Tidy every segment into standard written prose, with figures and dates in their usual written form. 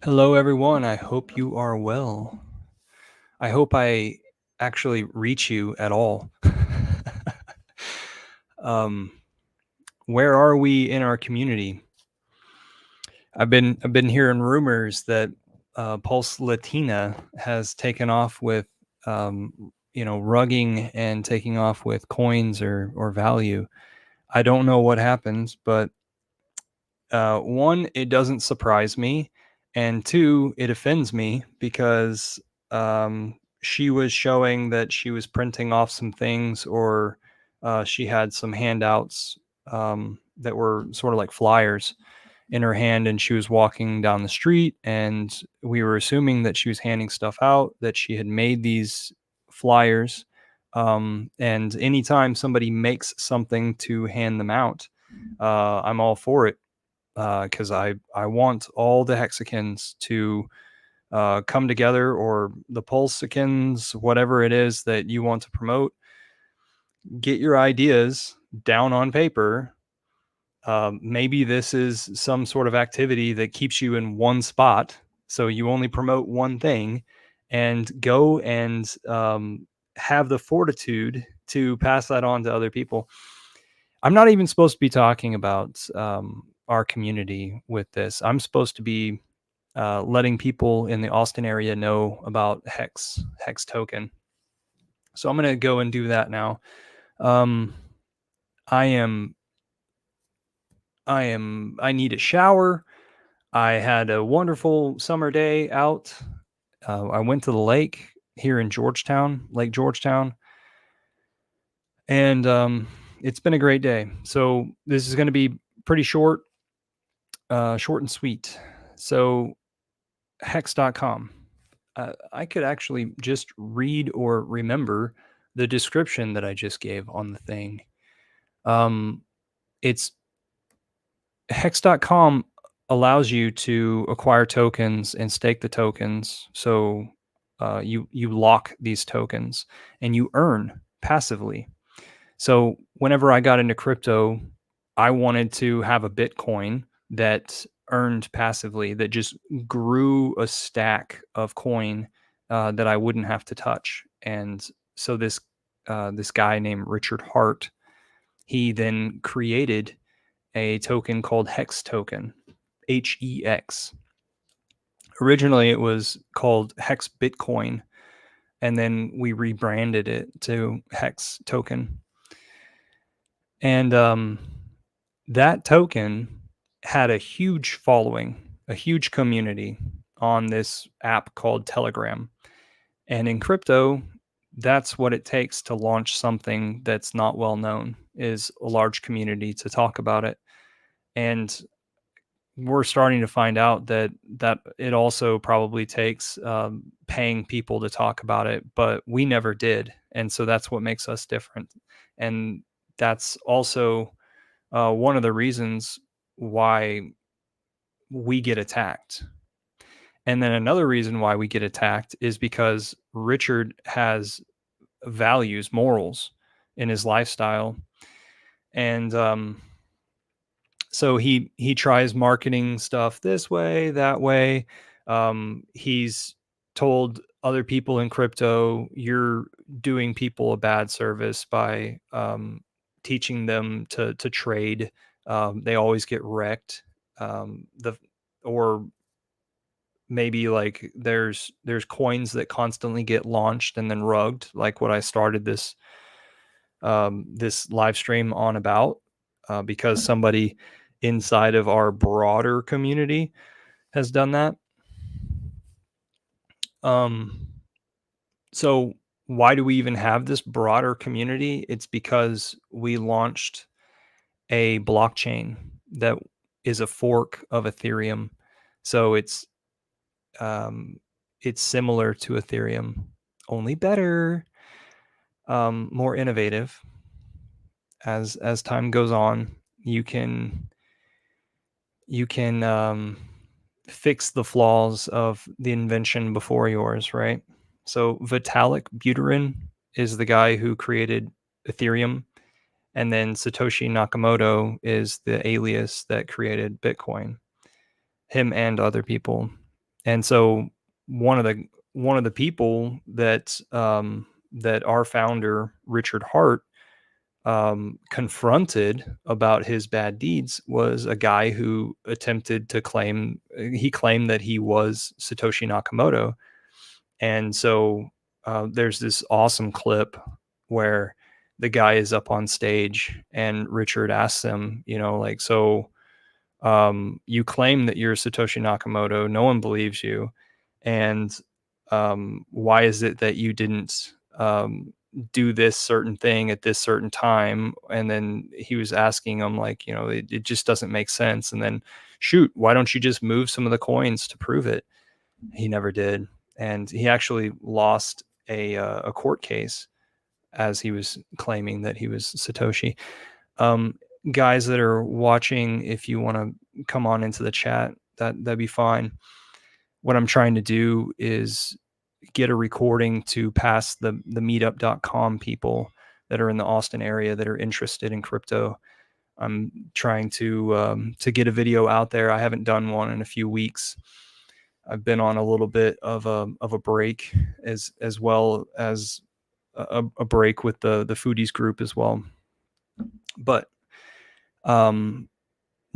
Hello, everyone. I hope you are well. I hope I actually reach you at all. um, where are we in our community? I've been hearing rumors that Pulse Latina has taken off with rugging and taking off with coins or value. I don't know what happens, but one, it doesn't surprise me, and two, it offends me because she was showing that she was printing off some things, or she had some handouts that were sort of like flyers in her hand, and she was walking down the street, and we were assuming that she was handing stuff out, that she had made these flyers. And anytime somebody makes something to hand them out, I'm all for it because I want all the hexagons to come together, or the pulsicans, whatever it is that you want to promote. Get your ideas down on paper. Maybe this is some sort of activity that keeps you in one spot, so you only promote one thing, and go and have the fortitude to pass that on to other people. I'm not even supposed to be talking about our community with this. I'm supposed to be letting people in the Austin area know about Hex token. So I'm gonna go and do that now. Um, I am I need a shower. I had a wonderful summer day out. I went to the lake here in Georgetown, Lake Georgetown, and it's been a great day. So this is going to be pretty short, short and sweet. So hex.com. I could actually just read or remember the description that I just gave on the thing. It's hex.com allows you to acquire tokens and stake the tokens. So you lock these tokens and you earn passively. So whenever I got into crypto, I wanted to have a Bitcoin that earned passively, that just grew a stack of coin that I wouldn't have to touch. And so this guy named Richard Hart, he then created a token called Hex token, HEX. Originally, it was called Hex Bitcoin, and then we rebranded it to Hex token. And that token had a huge following, a huge community on this app called Telegram. And in crypto, that's what it takes to launch something that's not well known, is a large community to talk about it. And we're starting to find out that it also probably takes paying people to talk about it, but we never did, and so that's what makes us different. And that's also one of the reasons why we get attacked. And then another reason why we get attacked is because Richard has values, morals in his lifestyle, and so he tries marketing stuff this way, that way. He's told other people in crypto, you're doing people a bad service by teaching them to trade. They always get wrecked. The or maybe like there's coins that constantly get launched and then rugged, like what I started this live stream on about, because somebody inside of our broader community has done that. Um, so why do we even have this broader community? It's because we launched a blockchain that is a fork of Ethereum. So it's similar to Ethereum, only better, more innovative. As time goes on, you can fix the flaws of the invention before yours, right? So Vitalik Buterin is the guy who created Ethereum, and then Satoshi Nakamoto is the alias that created Bitcoin. him and other people. And so one of the people that that our founder Richard Hart confronted about his bad deeds was a guy who attempted to he claimed that he was Satoshi Nakamoto. And so there's this awesome clip where the guy is up on stage and Richard asks him, you know, like, so you claim that you're Satoshi Nakamoto, no one believes you. And why is it that you didn't do this certain thing at this certain time? And then he was asking him, like, you know, it just doesn't make sense. And then, shoot, why don't you just move some of the coins to prove it? He never did. And he actually lost a court case as he was claiming that he was Satoshi. Guys that are watching, if you want to come on into the chat, that'd be fine. What I'm trying to do is get a recording to pass the meetup.com people that are in the Austin area that are interested in crypto. I'm trying to get a video out there. I haven't done one in a few weeks. I've been on a little bit of a break, as well as a break with the foodies group as well. But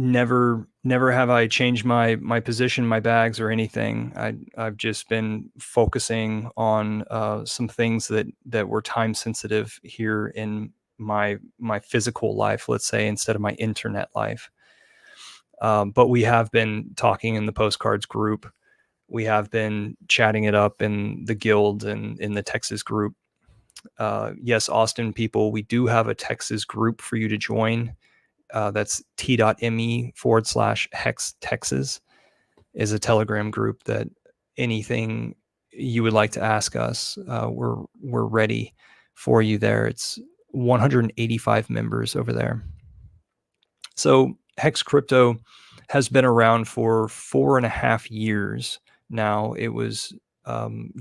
never have I changed my position, my bags, or anything. I've just been focusing on some things that were time sensitive here in my physical life, let's say, instead of my internet life. But we have been talking in the Postcards group. We have been chatting it up in the guild and in the Texas group. Yes, Austin people, we do have a Texas group for you to join. That's t.me/hex Texas is a Telegram group that anything you would like to ask us, we're ready for you there. It's 185 members over there. So Hex Crypto has been around for 4.5 years now. It was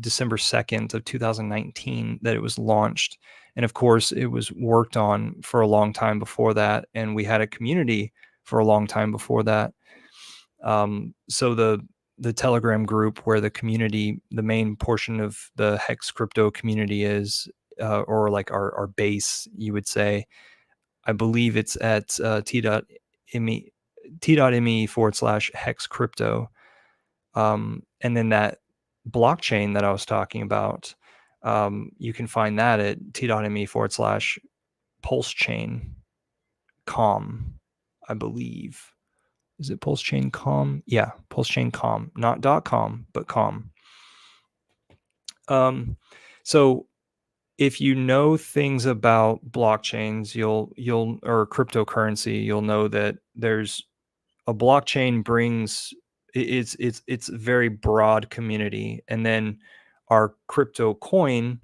December 2nd of 2019 that it was launched. And of course, it was worked on for a long time before that. And we had a community for a long time before that. So the Telegram group, where the community, the main portion of the Hex Crypto community is, or like our base, you would say, I believe it's at t.me/hex crypto. And then that blockchain that I was talking about, you can find that at t.me/pulsechain.com, I believe. Is it pulsechain.com? Yeah, pulsechain.com, not .com, but com. So if you know things about blockchains, you'll or cryptocurrency, you'll know that there's a blockchain brings it's a very broad community, and then our crypto coin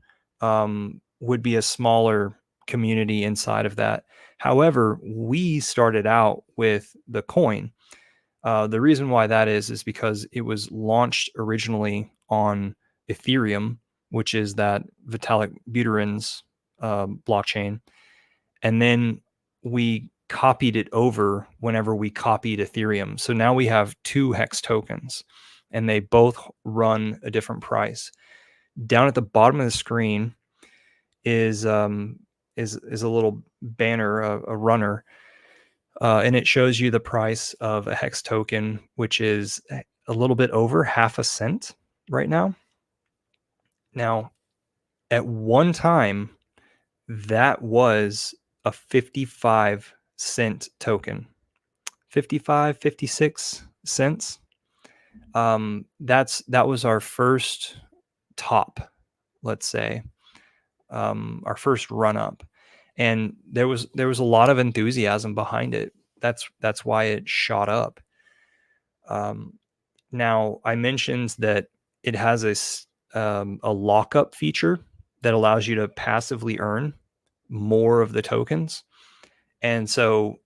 would be a smaller community inside of that. However, we started out with the coin. The reason why that is because it was launched originally on Ethereum, which is that Vitalik Buterin's blockchain. And then we copied it over whenever we copied Ethereum. So now we have 2 Hex tokens, and they both run a different price. Down at the bottom of the screen is a little banner, a runner, and it shows you the price of a Hex token, which is a little bit over 0.5 cent right now. Now, at one time, that was a 55-cent token. 55, 56 cents. That was our first top, let's say, our first run up. And there was a lot of enthusiasm behind it. That's why it shot up. Now, I mentioned that it has a lockup feature that allows you to passively earn more of the tokens. And so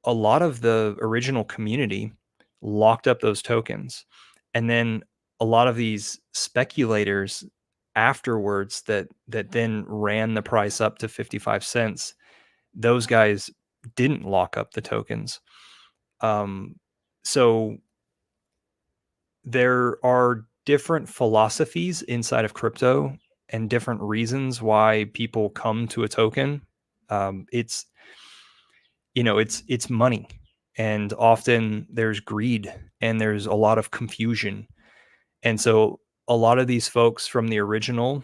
a lot of the original community locked up those tokens. And then a lot of these speculators afterwards that then ran the price up to 55 cents, those guys didn't lock up the tokens. So there are different philosophies inside of crypto and different reasons why people come to a token. It's it's money, and often there's greed and there's a lot of confusion, and so a lot of these folks from the original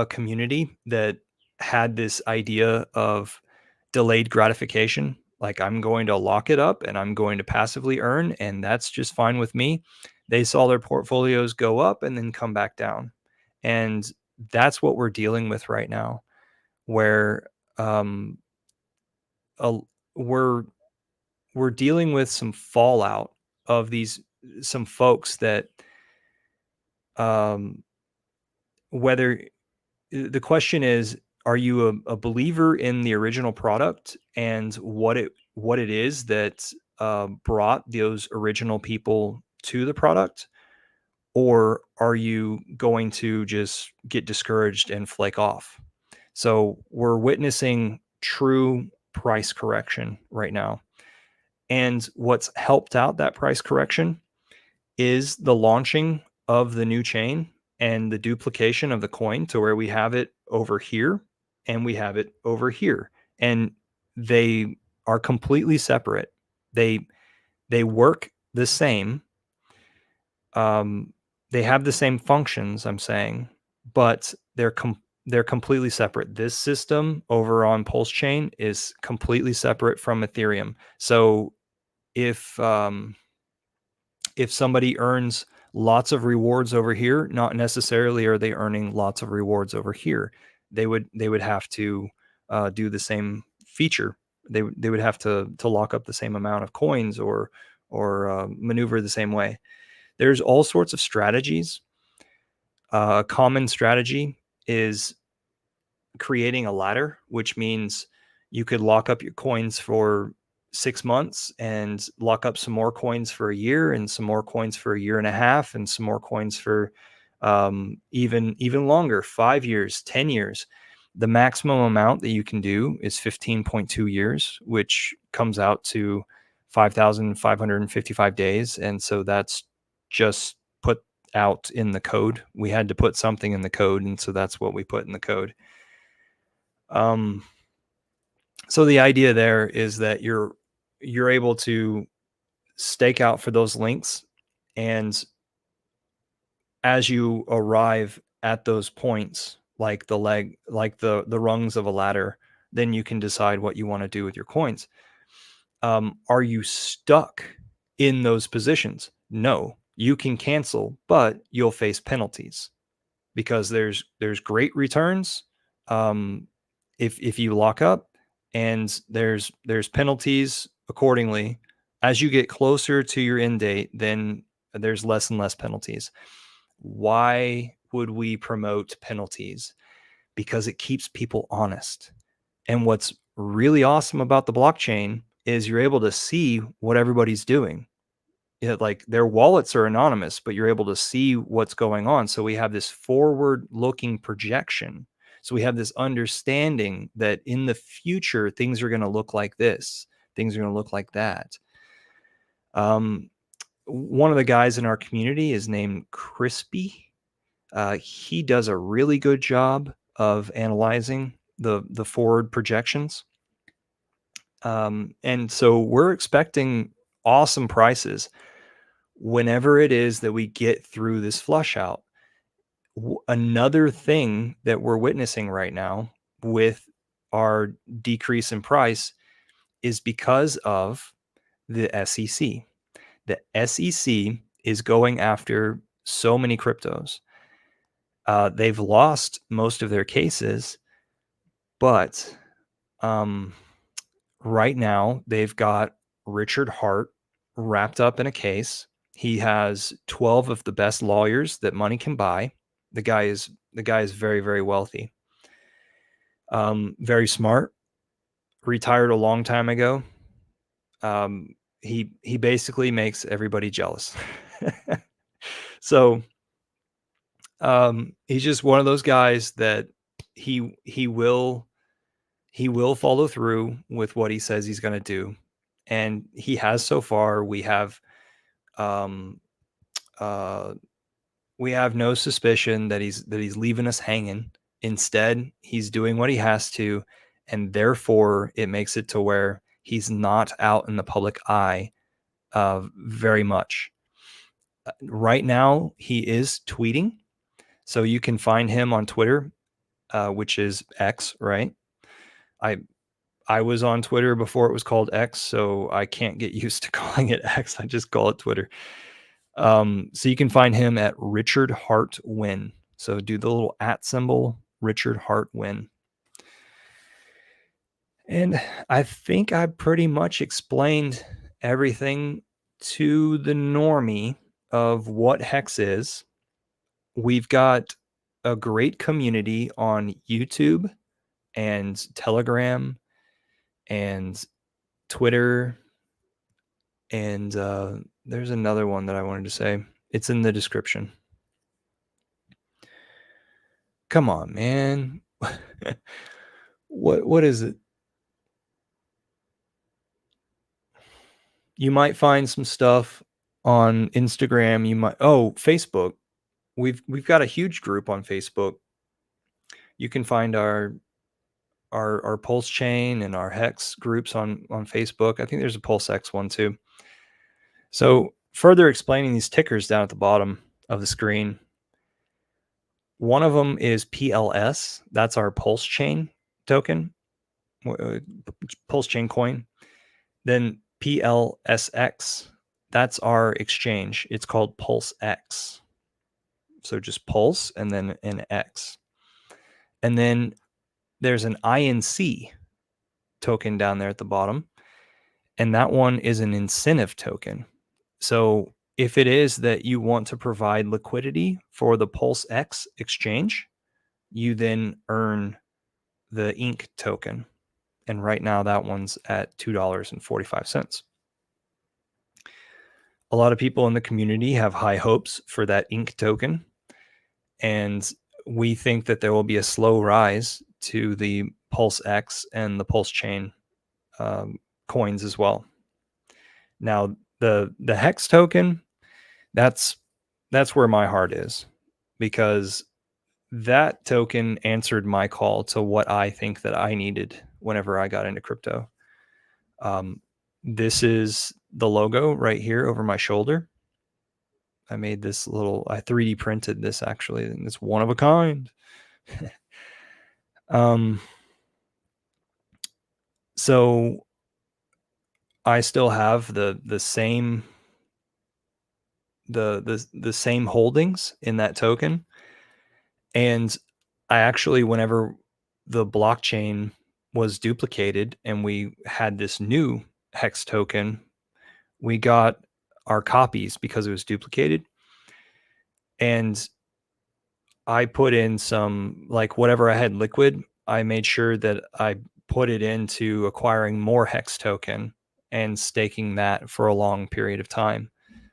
community that had this idea of delayed gratification, like I'm going to lock it up and I'm going to passively earn, and that's just fine with me. They saw their portfolios go up and then come back down. And that's what we're dealing with right now, where um, a, we're we're dealing with some fallout of these some folks that um, whether the question is, are you a believer in the original product and what it is that brought those original people to the product, or are you going to just get discouraged and flake off? So we're witnessing true price correction right now, and what's helped out that price correction is the launching of the new chain and the duplication of the coin to where we have it over here and we have it over here, and they are completely separate. They work the same. um they have the same functions, I'm saying, but they're completely separate. This system over on Pulse Chain is completely separate from Ethereum. So if if somebody earns lots of rewards over here, not necessarily are they earning lots of rewards over here. They would have to do the same feature. They would have to lock up the same amount of coins, or maneuver the same way. There's all sorts of strategies. A common strategy is creating a ladder, which means you could lock up your coins for 6 months and lock up some more coins for a year, and some more coins for a year and a half, and some more coins for even longer, 5 years, 10 years. The maximum amount that you can do is 15.2 years, which comes out to 5,555 days. And so that's just put out in the code. We had to put something in the code, and so that's what we put in the code. Um, so the idea there is that you're able to stake out for those links, and as you arrive at those points, like the rungs of a ladder, then you can decide what you want to do with your coins. Are you stuck in those positions? No, you can cancel, but you'll face penalties, because there's great returns if you lock up, and there's penalties accordingly. As you get closer to your end date, then there's less and less penalties. Why would we promote penalties? Because it keeps people honest. And what's really awesome about the blockchain is you're able to see what everybody's doing. Like their wallets are anonymous, but you're able to see what's going on. So we have this forward looking projection. So we have this understanding that in the future, things are going to look like this, things are going to look like that. One of the guys in our community is named Crispy. He does a really good job of analyzing the forward projections. And so we're expecting awesome prices whenever it is that we get through this flush out. Another thing that we're witnessing right now with our decrease in price is because of the SEC. The SEC is going after so many cryptos. They've lost most of their cases, but right now they've got Richard Hart wrapped up in a case. He has 12 of the best lawyers that money can buy. The guy is very, very wealthy. Very smart. Retired a long time ago. He basically makes everybody jealous. So he's just one of those guys that he will follow through with what he says he's going to do, and he has so far. We have Uh, we have no suspicion that he's leaving us hanging. Instead, he's doing what he has to, and therefore it makes it to where he's not out in the public eye very much. Right now, he is tweeting, so you can find him on Twitter, which is X, right? I I was on Twitter before it was called X, so I can't get used to calling it X. I just call it Twitter. So you can find him at Richard Hart Win. So do the little at symbol, Richard Hart Win. And I think I pretty much explained everything to the normie of what Hex is. We've got a great community on YouTube and Telegram and Twitter. And there's another one that I wanted to say. It's in the description. Come on, man. What is it? You might find some stuff on Instagram. Facebook. We've got a huge group on Facebook. You can find our Pulse Chain and our Hex groups on Facebook. I think there's a Pulse X one too. So further explaining these tickers down at the bottom of the screen, one of them is PLS. That's our Pulse Chain token, Pulse Chain coin. Then PLSX, that's our exchange. It's called Pulse X. So just Pulse and then an X. And then there's an INC token down there at the bottom. And that one is an incentive token. So if it is that you want to provide liquidity for the Pulse X exchange, you then earn the INC token. And right now that one's at $2.45. A lot of people in the community have high hopes for that INC token. And we think that there will be a slow rise to the Pulse X and the Pulse Chain coins as well. Now, the Hex token, that's where my heart is, because that token answered my call to what I think that I needed whenever I got into crypto. This is the logo right here over my shoulder. I made this I 3D printed this actually, and it's one of a kind. So I still have the same the same holdings in that token. And I actually, whenever the blockchain was duplicated and we had this new Hex token, we got our copies because it was duplicated. And I put in some, like whatever I had liquid, I made sure that I put it into acquiring more Hex token and staking that for a long period of time.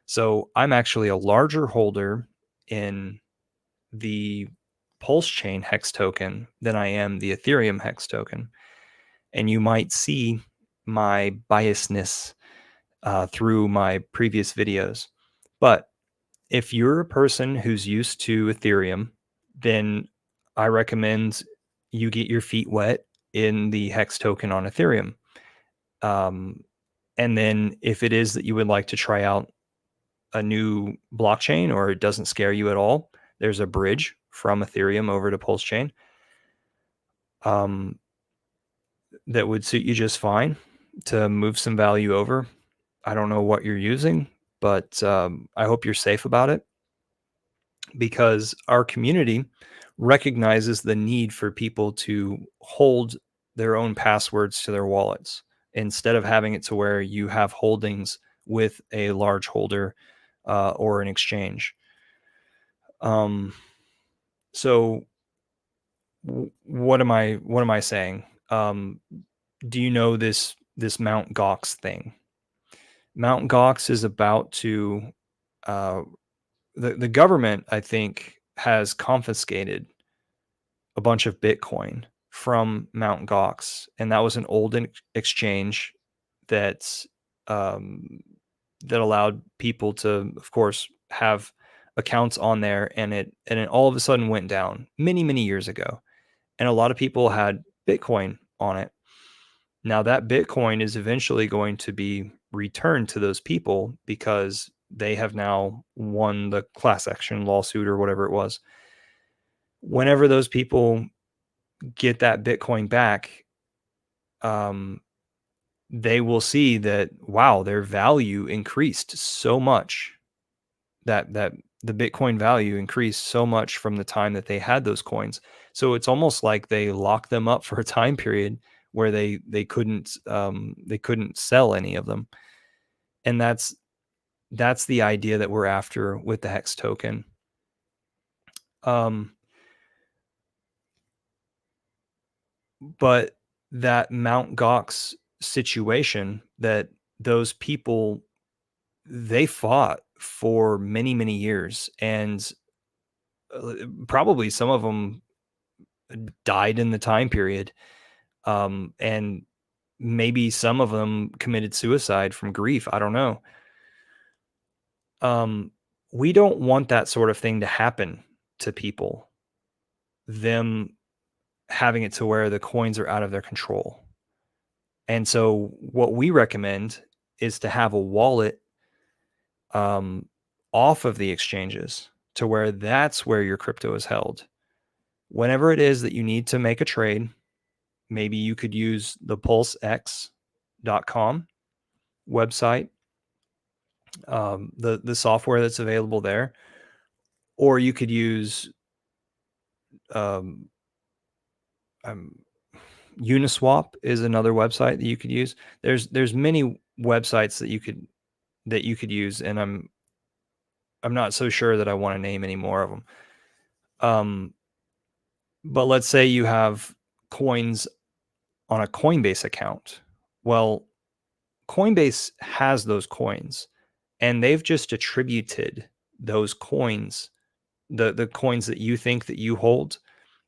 So I'm actually a larger holder in the Pulse Chain Hex token than I am the Ethereum Hex token. And you might see my biasness through my previous videos. But if you're a person who's used to Ethereum, then I recommend you get your feet wet in the Hex token on Ethereum. And then if it is that you would like to try out a new blockchain or it doesn't scare you at all, there's a bridge from Ethereum over to Pulse Chain that would suit you just fine to move some value over. I don't know what you're using, but I hope you're safe about it, because our community recognizes the need for people to hold their own passwords to their wallets instead of having it to where you have holdings with a large holder or an exchange. So what am I saying? Do you know this Mount Gox thing? Mount Gox is about to the government, I think, has confiscated a bunch of Bitcoin from Mount Gox, and that was an old exchange that that allowed people to, of course, have accounts on there, and it all of a sudden went down many years ago, and a lot of people had Bitcoin on it. Now that Bitcoin is eventually going to be returned to those people because they have now won the class action lawsuit or whatever it was. Whenever those people get that Bitcoin back, they will see that, wow, their value increased so much, that the Bitcoin value increased so much from the time that they had those coins. So it's almost like they locked them up for a time period where they couldn't sell any of them. And that's the idea that we're after with the Hex token. But that Mount Gox situation, that those people, they fought for many years, and probably some of them died in the time period. And maybe some of them committed suicide from grief. I don't know. We don't want that sort of thing to happen to people, them having it to where the coins are out of their control. And so what we recommend is to have a wallet off of the exchanges, to where that's where your crypto is held. Whenever it is that you need to make a trade, maybe you could use the pulsex.com website, the software that's available there, or you could use Uniswap is another website that you could use. There's many websites that you could use, and I'm not so sure that I want to name any more of them. But let's say you have coins on a Coinbase account. Well, Coinbase has those coins, and they've just attributed those coins, the coins that you think that you hold,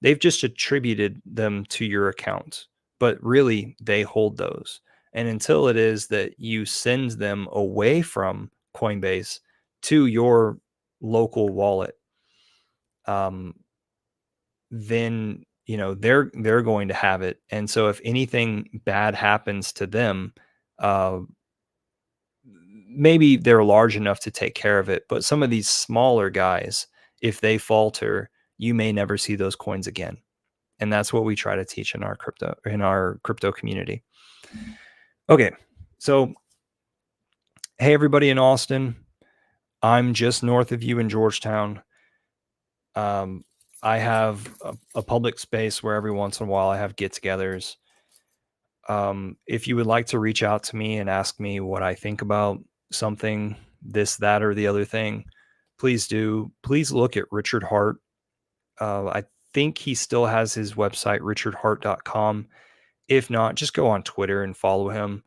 they've just attributed them to your account, but really they hold those. And until it is that you send them away from Coinbase to your local wallet, then they're going to have it. And so if anything bad happens to them, maybe they're large enough to take care of it, but some of these smaller guys, if they falter, you may never see those coins again. And that's what we try to teach in our crypto community. Okay, so hey, everybody in Austin, I'm just north of you in Georgetown. I have a public space where every once in a while I have get-togethers. If you would like to reach out to me and ask me what I think about something, this, that, or the other thing, please do. Please look at Richard Heart. I think he still has his website, richardheart.com. If not, just go on Twitter and follow him.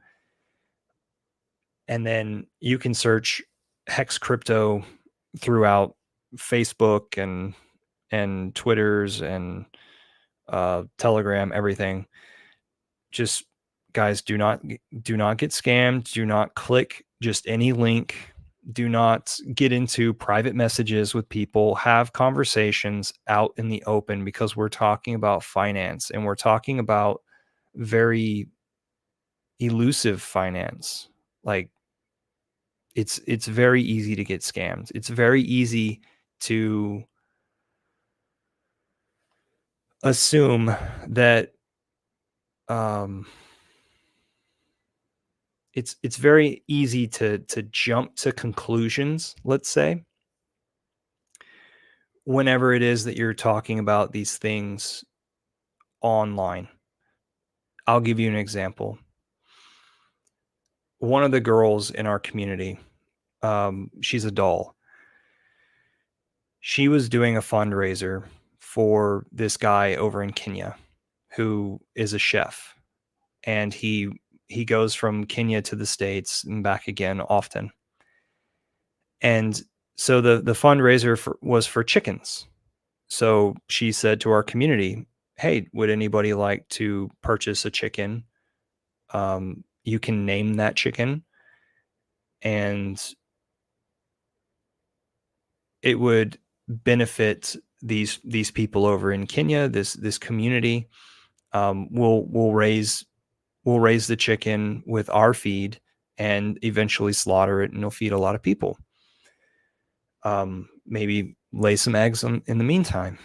And then you can search Hex Crypto throughout Facebook and Twitters and Telegram, everything. Just, guys, do not get scammed. Do not click just any link. Do not get into private messages with people. Have conversations out in the open, because we're talking about finance, and we're talking about very elusive finance. Like, it's very easy to get scammed. It's very easy to assume that it's very easy to jump to conclusions, let's say, whenever it is that you're talking about these things online. I'll give you an example. One of the girls in our community, she's a doll. She was doing a fundraiser for this guy over in Kenya who is a chef, and he goes from Kenya to the States and back again often. And so the fundraiser was for chickens. So she said to our community, hey, would anybody like to purchase a chicken? You can name that chicken, and it would benefit these people over in Kenya, this community. We'll raise the chicken with our feed and eventually slaughter it, and it'll feed a lot of people. Maybe lay some eggs in the meantime.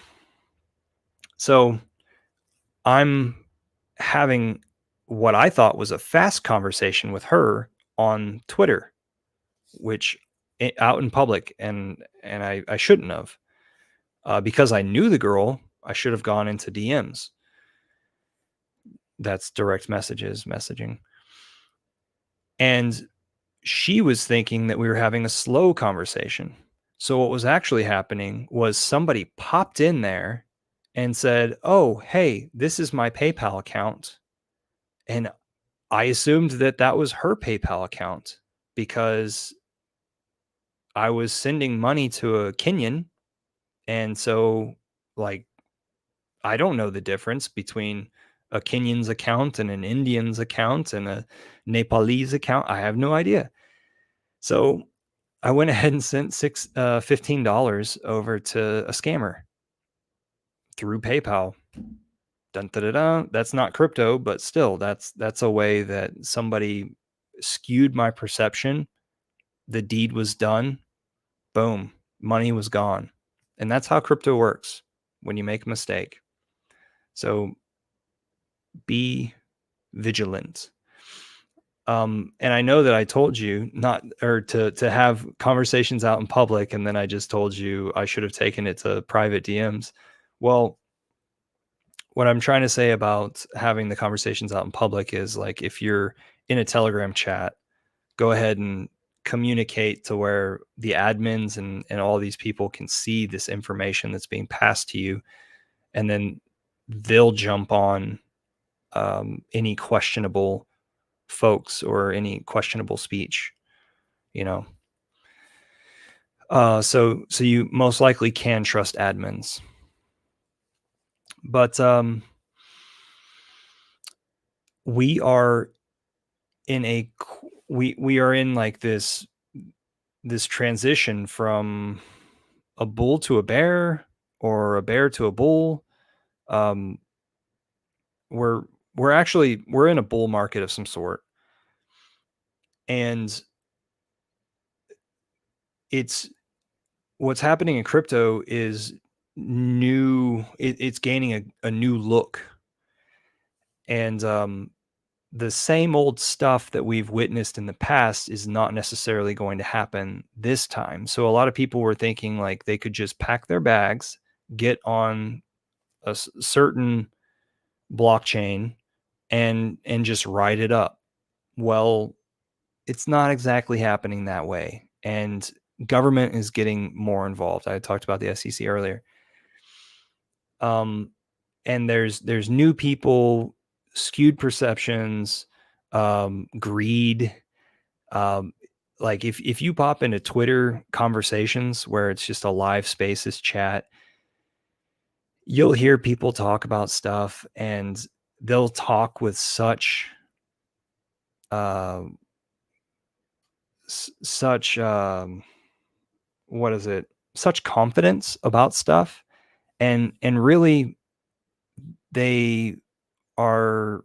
So I'm having what I thought was a fast conversation with her on Twitter, which out in public, and I shouldn't have, because I knew the girl. I should have gone into DMs. That's direct messaging. And she was thinking that we were having a slow conversation. So what was actually happening was somebody popped in there and said, "Oh, hey, this is my PayPal account." And I assumed that that was her PayPal account because I was sending money to a Kenyan. And so, like, I don't know the difference between a Kenyan's account and an Indian's account and a Nepalese account. I have no idea. So I went ahead and sent $15 over to a scammer through PayPal. Dun, da, da, da. That's not crypto, but still, that's a way that somebody skewed my perception. The deed was done. Boom, money was gone. And that's how crypto works when you make a mistake. So be vigilant. And I know that I told you not, or to have conversations out in public, and then I just told you I should have taken it to private DMs. Well, what I'm trying to say about having the conversations out in public is, like, if you're in a Telegram chat, go ahead and communicate to where the admins and all these people can see this information that's being passed to you, and then they'll jump on any questionable folks or any questionable speech, you know. So you most likely can trust admins, but we are in a we are in, like, this transition from a bull to a bear, or a bear to a bull. Um, we're we're in a bull market of some sort, and it's what's happening in crypto is new. It's gaining a new look, and the same old stuff that we've witnessed in the past is not necessarily going to happen this time. So a lot of people were thinking, like, they could just pack their bags, get on a certain blockchain, and just write it up. Well, it's not exactly happening that way, and government is getting more involved. I talked about the SEC earlier. And there's new people, skewed perceptions, greed. Um, like, if you pop into Twitter conversations where it's just a live spaces chat, you'll hear people talk about stuff, and they'll talk with such uh, such what is it? Such confidence about stuff, and really they are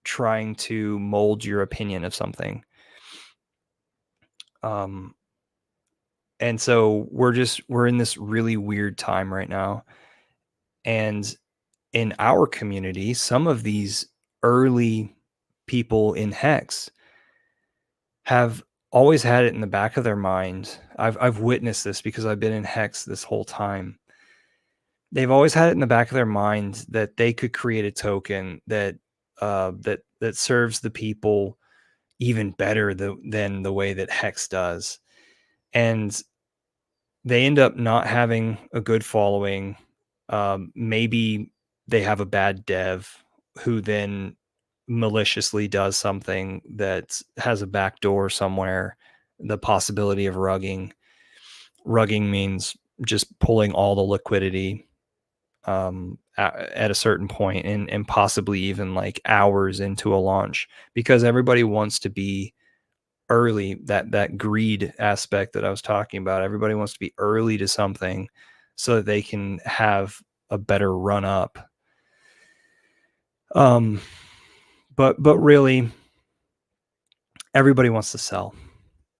trying to mold your opinion of something. Um, and so we're in this really weird time right now. And in our community, some of these early people in Hex have always had it in the back of their mind. I've witnessed this because I've been in Hex this whole time. They've always had it in the back of their mind that they could create a token that that serves the people even better than the way that Hex does. And they end up not having a good following. Maybe they have a bad dev who then maliciously does something that has a backdoor somewhere. The possibility of rugging. Rugging means just pulling all the liquidity at a certain point, and possibly even like hours into a launch, because everybody wants to be early, that greed aspect that I was talking about. Everybody wants to be early to something so that they can have a better run up. But really, everybody wants to sell.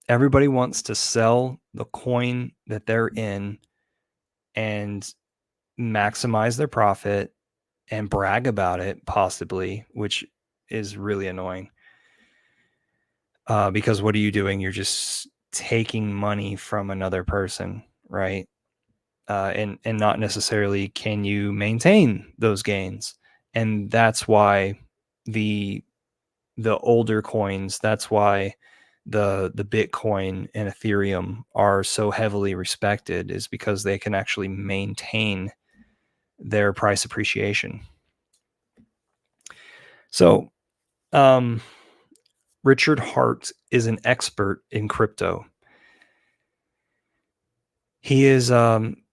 Everybody wants to sell the coin that they're in and maximize their profit and brag about it, possibly, which is really annoying. Because what are you doing? You're just taking money from another person, right? And not necessarily can you maintain those gains. And that's why the older coins, that's why the Bitcoin and Ethereum are so heavily respected, is because they can actually maintain their price appreciation. So, Richard Hart is an expert in crypto. He is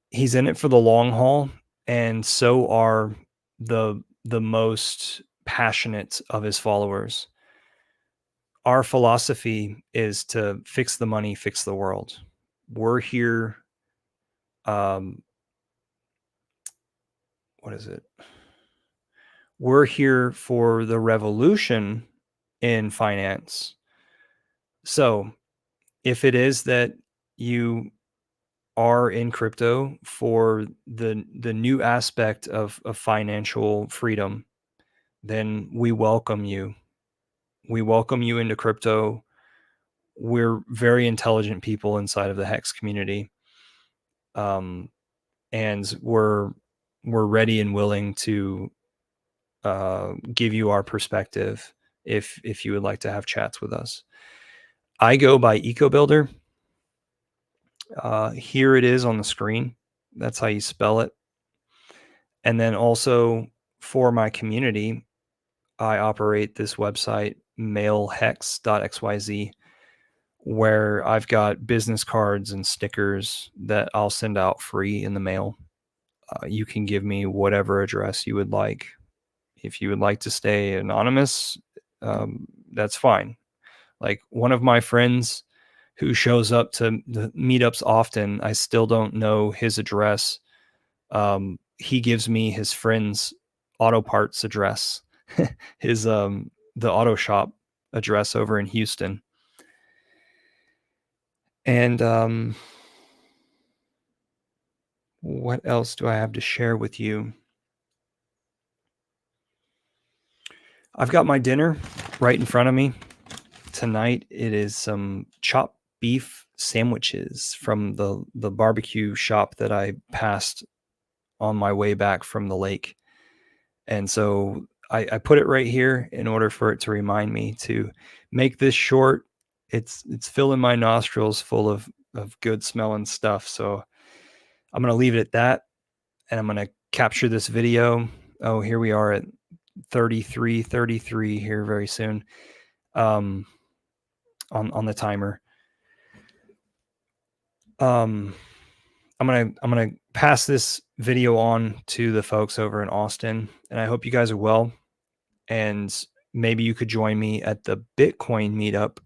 he's in it for the long haul, and so are the most passionate of his followers. Our philosophy is to fix the money, fix the world. We're here what is it? We're here for the revolution in finance. So, if it is that you are in crypto for the new aspect of financial freedom, then we welcome you. We welcome you into crypto. We're very intelligent people inside of the Hex community, and we're ready and willing to give you our perspective if you would like to have chats with us. I go by EcoBuilder. Here it is on the screen. That's how you spell it. And then also for my community, I operate this website, mailhex.xyz, where I've got business cards and stickers that I'll send out free in the mail. You can give me whatever address you would like. If you would like to stay anonymous, that's fine. Like one of my friends who shows up to the meetups often, I still don't know his address. He gives me his friend's auto parts address, his the auto shop address over in Houston. And what else do I have to share with you? I've got my dinner right in front of me. Tonight it is some chopped beef sandwiches from the barbecue shop that I passed on my way back from the lake. And so I put it right here in order for it to remind me to make this short. It's filling my nostrils full of good smelling stuff. So I'm going to leave it at that. And I'm going to capture this video. Oh, here we are at 33 here very soon. On the timer. I'm gonna pass this video on to the folks over in Austin, and I hope you guys are well. And maybe you could join me at the Bitcoin meetup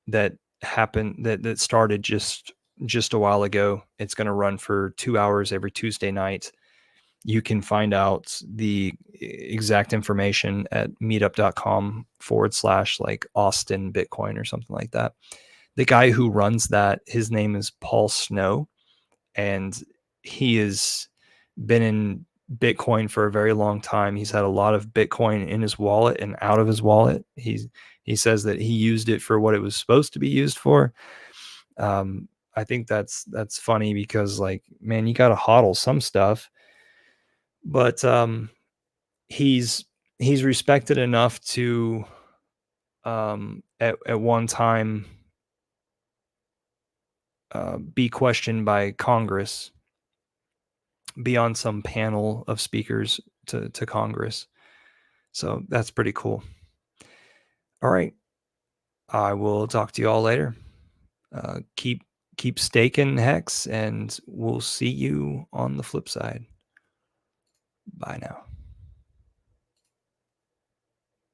that happened that started just a while ago. It's going to run for 2 hours every Tuesday night. You can find out the exact information at meetup.com / like Austin Bitcoin or something like that. The guy who runs that, his name is Paul Snow, and he has been in Bitcoin for a very long time. He's had a lot of Bitcoin in his wallet and out of his wallet. He says that he used it for what it was supposed to be used for. I think that's funny because, like, man, you got to hodl some stuff. But he's respected enough to at one time be questioned by Congress, be on some panel of speakers to Congress. So that's pretty cool. All right. I will talk to you all later. Keep staking Hex, and we'll see you on the flip side. Bye now.